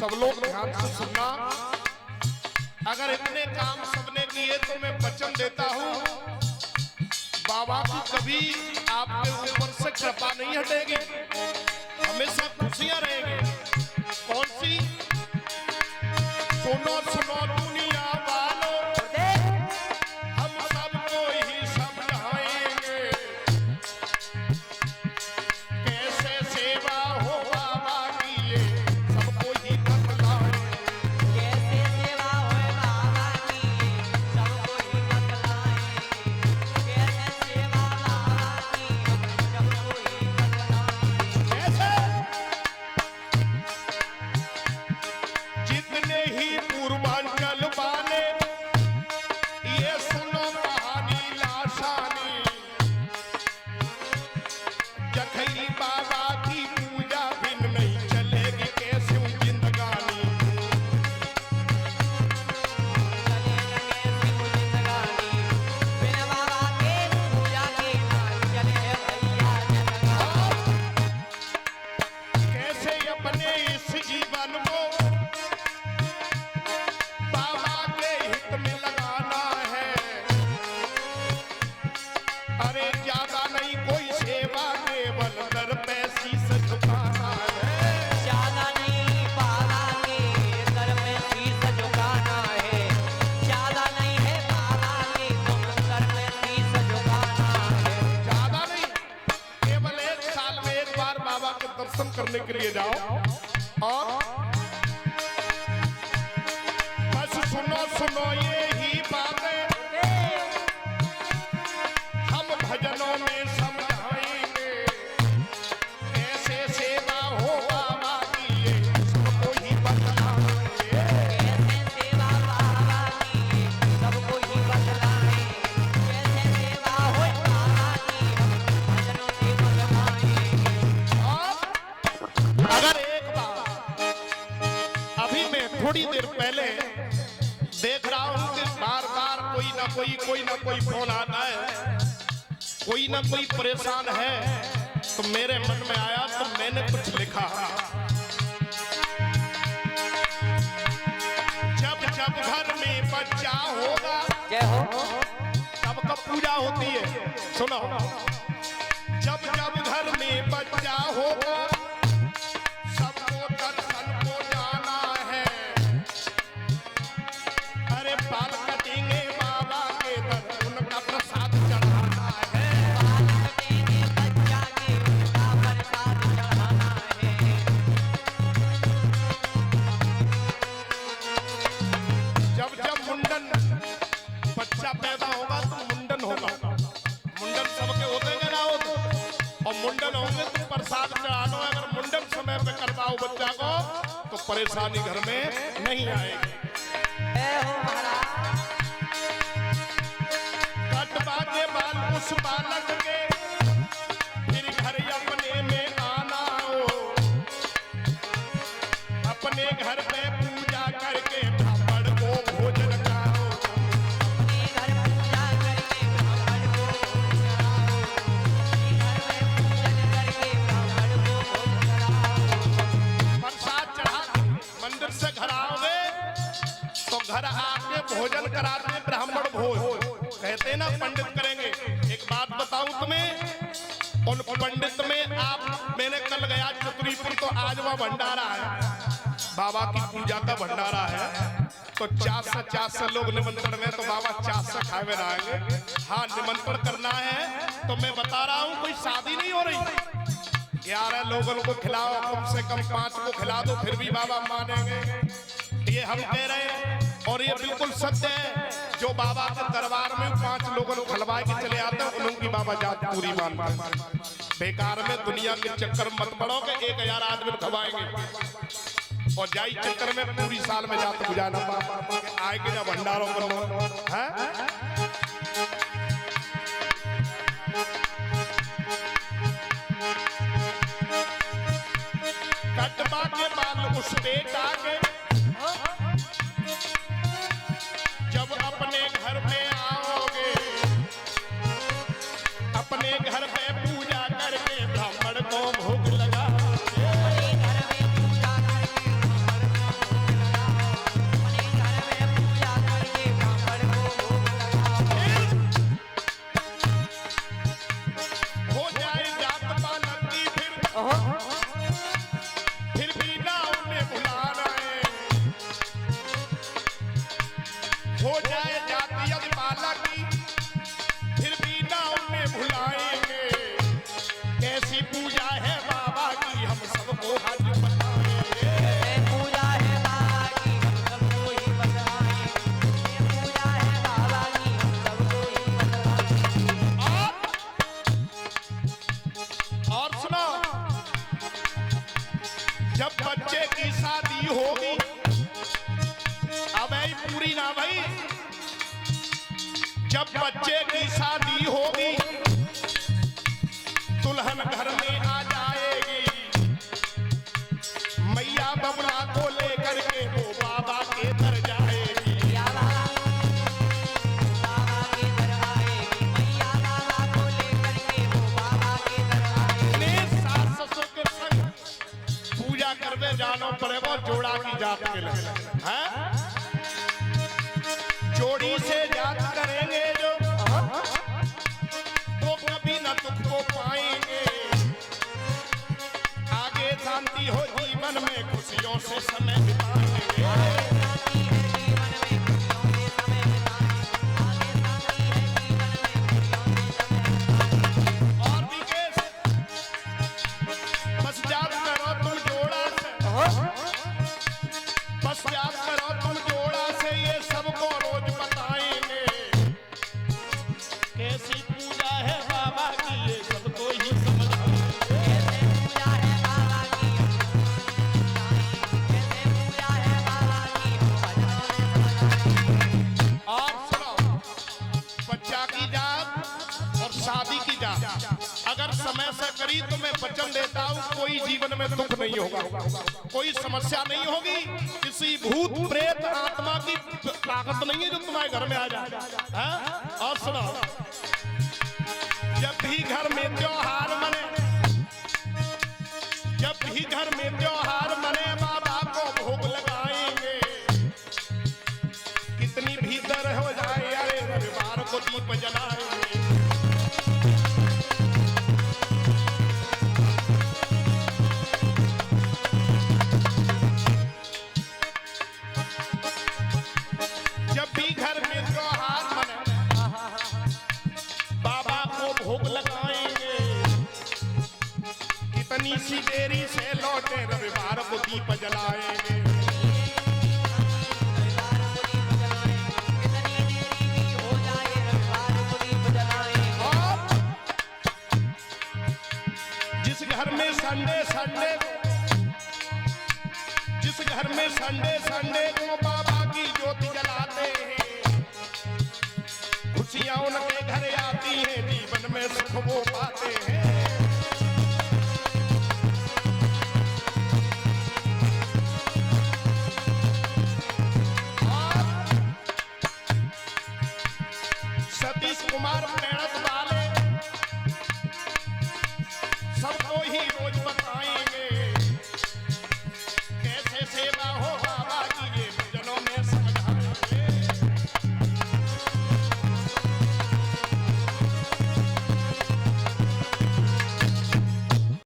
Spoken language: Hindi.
सब लोग ध्यान से सुनना। अगर इतने काम सबने किए तो मैं वचन देता हूँ बाबा की कभी आपके ऊपर से कृपा नहीं हटेगी, हमेशा खुशियां रहेंगी। कौन सी? सुनो सुनो दुनिया वालों, हम सबको ही समझाएंगे कैसे सेवा हो बाबा की, ये सबको ही बतलाएंगे। कैसे सेवा होए बाबा की, सबको ही बतलाएंगे। कैसे सेवा बाबा की, सबको ही बतलाएंगे। कैसे? जितने ही पूर्वांचल वाले ये सुनो कहानी लाशानी, जखई बाबा की पूजा बिन नहीं चलेगी कैसे जिंदगानी। चलेगा कैसे वो जिंदगानी, बिन बाबा के पूजा के ना चले भैया जिंदगानी। कैसे अपने इस जीवन को बाबा के हित में लगाना है। अरे ज्यादा नहीं कोई सेवा, केवल दर पे शीश झुकाना है। ज्यादा नहीं बाबा के दर में शीश झुकाना है। ज्यादा नहीं है बाबा के तुम दर में शीश झुकाना है। ज्यादा नहीं, केवल एक साल में एक बार बाबा के दर्शन करने के लिए जाओ। और बस सुनो सुनो ये ही बातें हम भजनों में समझाएंगे कैसे सेवा हो बाबा की, ये सबको ही बतलाएंगे। कैसे सेवा बाबा की, सबको ही बतलाएं। कैसे सेवा होए बाबा की, हम भजनों से बतलाएंगे। और अगर एक बार अभी मैं थोड़ी देर पहले देख रहा हूं कि बार बार कोई ना कोई फोन आता है, कोई ना कोई परेशान है, तो मेरे मन में आया तो मैंने कुछ लिखा। जब जब घर में बच्चा होगा, जय हो। तब कब पूजा होती है, सुनो। जब जब घर में बच्चा होगा, सबको दर्शन को जाना है। अरे बाल कटेंगे बाबा के दर, उनका प्रसाद चढ़ाना है। बाल कटेंगे बच्चा के, उनका प्रसाद चढ़ाना है। जब जब मुंडन बच्चा पैदा होगा तो मुंडन होगा। मुंडन सबके होते हैं ना होते, और मुंडन होंगे तो प्रसाद चढ़ाना है। अगर मुंडन समय पे करवाओ बच्चा को तो परेशानी घर में नहीं आएगी। जय हो महाराज। कटवा के बाल उस बालक के, फिर घर अपने में आना हो। अपने घर पे पूजा करके ब्राह्मण को भोजन कराओ। अपने घर पूजा करके ब्राह्मण को भोग कराओ। अपने घर में पूजन करके ब्राह्मण को भोग कराओ। प्रसाद चढ़ा के मंदिर से घर आओगे तो घर आके भोजन कराते ब्राह्मण भोज कहते हैं ना, पंडित करेंगे। एक बात बताऊं तुम्हें, उन पंडित में आप, मैंने कल गया चतुरीपुर तो आज वह भंडारा है, बाबा की पूजा का भंडारा है। तो 400 लोग निमंत्रण में, तो बाबा 400 खाए में रहेंगे। हाँ, निमंत्रण करना है तो मैं बता रहा हूँ कोई शादी नहीं हो रही। 11 लोगों को खिलाओ, कम से कम 5 को खिला दो, फिर भी बाबा मानेंगे। ये हम कह रहे हैं और ये बिल्कुल सत्य है। जो बाबा के दरबार में 5 लोगों को खिलवा के चले आते हैं, उनकी बाबा जात पूरी मानते हैं। बेकार में दुनिया के चक्कर मत पड़ो कि 1000 आदमी खवाएंगे और जाई चक्कर में पूरी साल में जात बुझाना आएगी ना भंडारों पर है। कटवा के बाल उस बेटा के, जब अपने घर में आओगे, अपने घर पे पूजा करके ब्राह्मण को भोग लगा। अपने घर में पूजा करके ब्राह्मण को जब बच्चे की शादी होगी, अब ऐ पूरी ना भाई, जब बच्चे की शादी होगी दुल्हन घर में आ जाएगी, मैया बबला को लेकर के वो बाबा के घर जाएगी। या बाबा के घर आएगी, मैया बाबा को लेकर के वो बाबा के घर आएगी। अपने सास ससुर के संग पूजा करने जाना पड़ेगा जोड़ा की जात के लिए, हैं? जोड़ी से जात करेंगे जो वो कभी न दुख को पाएंगे, आगे शांति हो जीवन में खुशियों से समय बिताएंगे। शांति है जीवन में खुशियों से समय बिताएं, आगे शांति है जीवन में खुशियों से समय बिताएं। और विकेश बस याद करो तुम जोड़ा से, बस याद करो तुम जोड़ा से, ये सबको रोज बताएंगे कैसी पूजा है बाबा की, ये सबको ही समझ आएंगे। कैसे पूजा है बाबा की, कैसे पूजा है बाबा की, भजनों में समझ आएंगे। और सुनो, बच्चा की जात और शादी की जात अगर समय से करी तो मैं वचन देता हूँ कोई जीवन में दुख नहीं होगा, कोई समस्या नहीं होगी, किसी भूत प्रेत आत्मा की ताकत नहीं है जो तुम्हारे घर में आ जाए, हैं? और सुनो, जब भी घर में त्योहार मने, जब भी घर में त्योहार मने बाबा को भोग लगाएंगे, कितनी भी दर हो जाए अरे रविवार को दीप जलाएंगे। जब भी घर में त्योहार मने बाबा को भोग लगाएंगे, कितनी सी देरी से लौटे रविवार को दीप जलाएंगे। रविवार को दीप जलाएं, कितनी देरी भी हो जाए रविवार को दीप जलाएं। और जिस घर में संडे संडे, जिस घर में संडे संडे को बाबा की ज्योति जलाते हैं, खुशियां उनके घर आती हैं, जीवन में सुख वो पाते हैं। और सतीश कुमार प्रेरक वाले सबको ही रोज बताएं